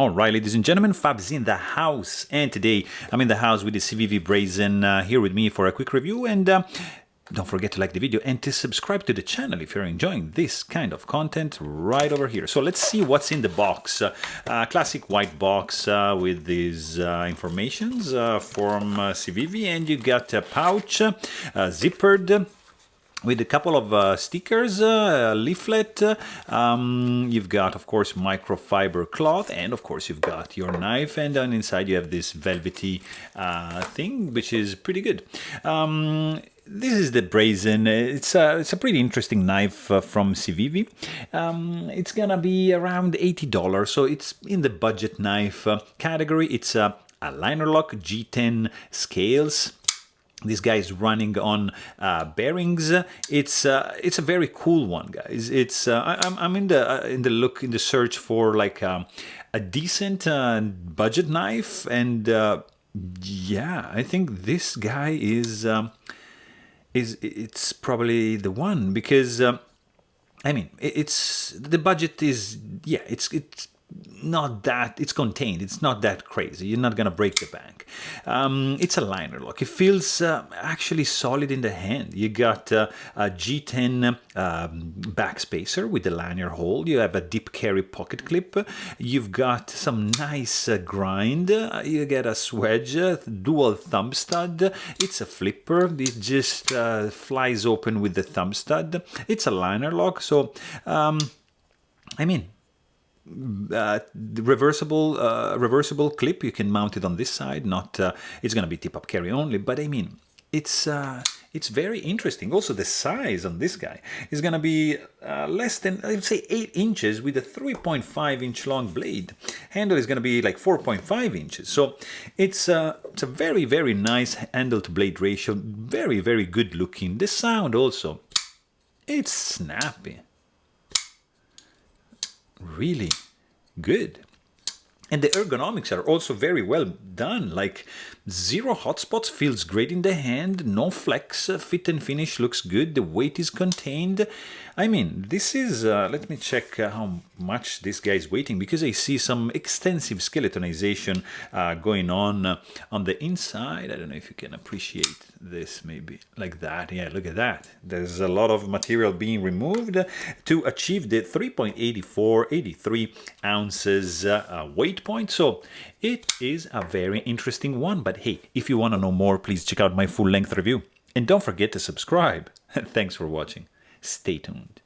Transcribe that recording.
All right, ladies and gentlemen, Fab's in the house, and today I'm in the house with the Civivi Brazen here with me for a quick review, and don't forget to like the video and to subscribe to the channel if you're enjoying this kind of content right over here. So let's see what's in the box. Classic white box with these informations from Civivi, and you got a pouch, zippered, with a couple of stickers, a leaflet. You've got, of course, microfiber cloth, and of course you've got your knife, and on inside you have this velvety thing, which is pretty good. This is the Brazen. It's a pretty interesting knife from Civivi. It's gonna be around $80, so it's in the budget knife category. It's a liner lock G10 scales. This guy is running on bearings. It's a very cool one, guys. It's I'm in the search for like a decent budget knife, and yeah, I think this guy is it's probably the one, because I mean, it's the budget is, yeah, it's not that, it's contained, it's not that crazy, you're not gonna break the bank. It's a liner lock. It feels actually solid in the hand. You got a G10 backspacer with the lanyard hole. You have a deep carry pocket clip. You've got some nice grind. You get a swedge, dual thumb stud. It's a flipper. It just flies open with the thumb stud. It's a liner lock, so I mean, the reversible clip, you can mount it on this side. Not it's going to be tip-up carry only, but I mean, it's very interesting. Also, the size on this guy is going to be less than, I would say, 8 inches with a 3.5 inch long blade. Handle is going to be like 4.5 inches. So it's a very, very nice handle to blade ratio. Very, very good looking. The sound also, it's snappy. Really good. And the ergonomics are also very well done. Like, zero hotspots, feels great in the hand, no flex, fit and finish looks good, the weight is contained. I mean, this is, let me check how much this guy is weighing, because I see some extensive skeletonization going on the inside. I don't know if you can appreciate this, maybe like that. Yeah, look at that. There's a lot of material being removed to achieve the 3.83 ounces weight point. So it is a very interesting one. But hey, if you want to know more, please check out my full-length review. And don't forget to subscribe. Thanks for watching. Stay tuned.